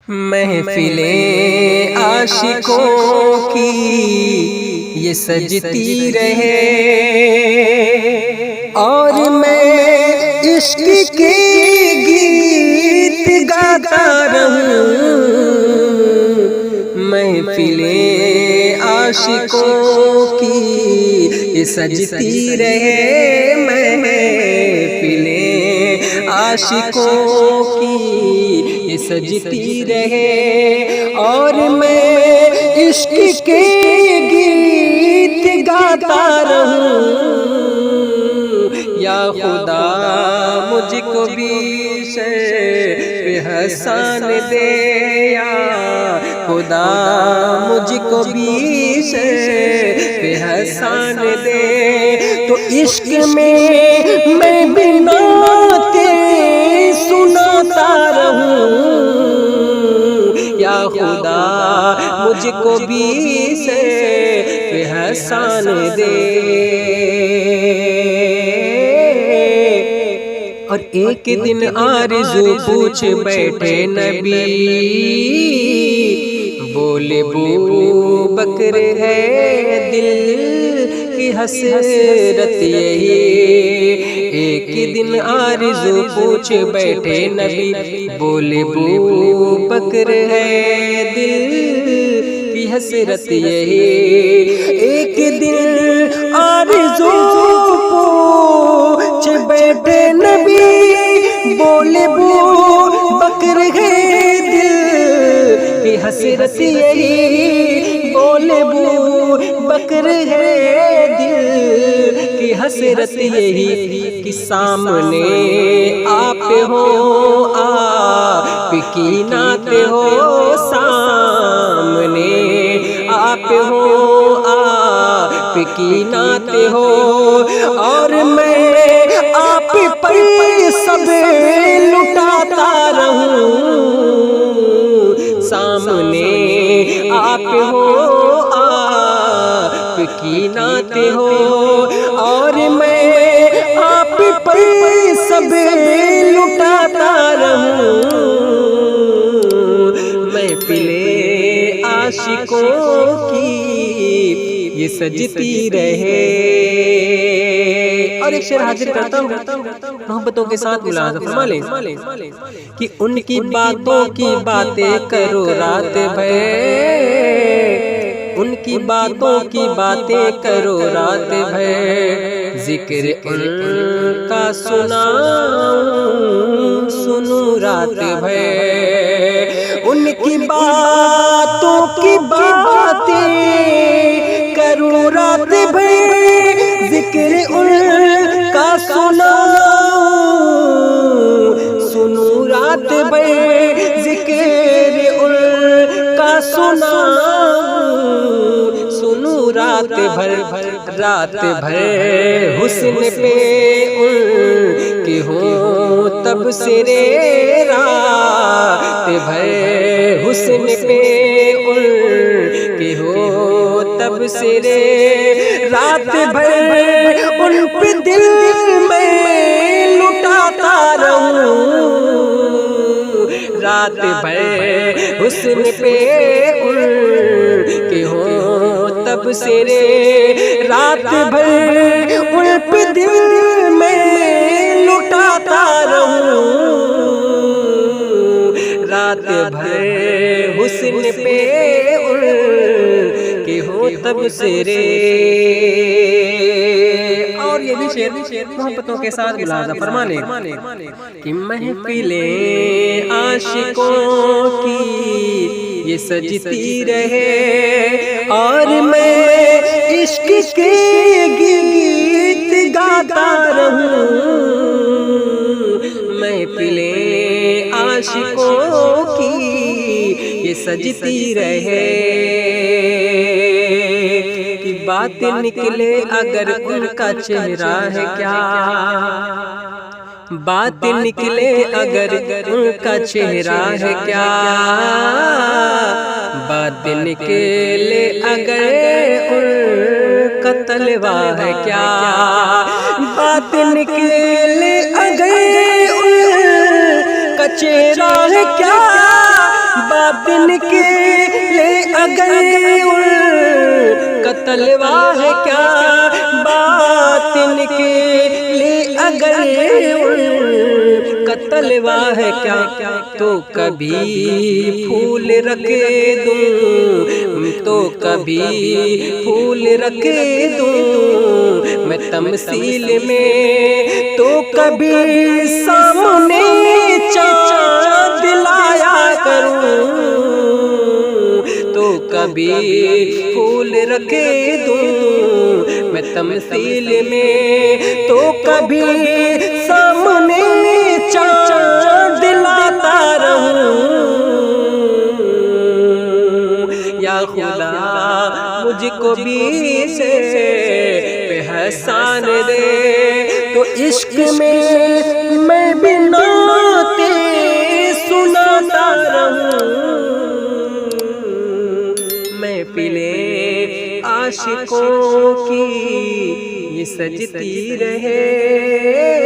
محفلیں عاشقوں کی یہ سجتی رہے اور میں عشق کے گیت گاتا رہوں۔ محفلیں عاشقوں کی یہ سجتی رہے، محفلیں عاشقوں کی یہ سجتی رہے اور میں عشق کے گیت گاتا رہوں۔ یا خدا مجھ کو بھی شیخ حسن دے، یا خدا مجھ کو بھی شیخ حسن دے، تو عشق میں بھی نعتیں سناتا رہوں۔ یا خدا مجھ کو بھی شیخ حسن دے۔ اور ایک دن آرزو پوچھ بیٹھے نبی، بولے ابو بکر ہے دل کی حسرت یہی۔ ایک دن آرزو پوچھ بیٹھے نبی، بولے ابو بکر ہے دل کی حسرت یہی۔ ایک دن آرزو پوچھ بیٹھے نبی، بولے ابو بکر ہے دل کی حسرت یہی۔ بولے ابو بکر ہے دل کی حسرت یہی، کہ سامنے آپ ہو آپ کی نعت ہو، سامنے آپ ہو آپ کی نعت ہو، اور میں آپ پر سب لٹاتا رہوں۔ سامنے آپ ہو آپ کی نعت ہو، اور میں آپ پر سب لٹاتا رہوں۔ محفلیں عاشقوں کی یہ سجتی رہے۔ اور ایک شعر حاضر کرتا ہوں، محبتوں کے ساتھ ملاحظہ فرما لیں کہ ان کی باتوں کی باتیں کرو رات بھر، ان کی باتوں کی باتیں کرو رات بھر، ذکر ان کا سنو رات بھر۔ ان کی باتوں کی باتیں کرو رات بھر، ذکر ان کا سنو رات بھر، ذکر ان کا سنو رات بھر۔ رات بھر حسن پہ ان کے ہوں تب سرے، رات بھر حسن پہ ان کے ہوں تب سرے، رات بھر ان پہ دل میں لٹاتا رہوں۔ رات بھر حسن پہ ان کے ہوں تب سرے، رات بھر ان پہ دل میں لٹاتا رہوں۔ رات بھر حسن پہ ان کے ہوں تب سرے۔ اور یہ بھی شعر محبتوں کے ساتھ ملاحظہ فرما لیں کہ محفلیں عاشقوں کی یہ سجتی رہے اور میں عشق کے گیت گاتا رہوں۔ محفلیں عاشقوں کی یہ سجتی رہے، کہ بات نکلے اگر ان کا چہرہ ہے کیا، بات نکلے اگر ان کا چہرہ ہے کیا، بات نکلے اگر ان کا تلوہ ہے کیا، بات نکلے اگر ان کا چہرہ ہے کیا، اگر ان کا تلوا ہے کیا باطن کے لیے اگر ان کا تلوا ہے کیا تو کبھی پھول رکھ دوں تو کبھی پھول رکھ دوں میں تمثیل میں تو کبھی سامنے چاند لایا کروں تو کبھی پھول رکھ دوں میں تمثیل میں تو کبھی سامنے چاند لاتا رہوں یا خدا مجھ کو بھی سے پہ احسان دے تو عشق میں بھی نعتیں سناتا رہوں میں پلے عاشقوں کی یہ سجتی رہے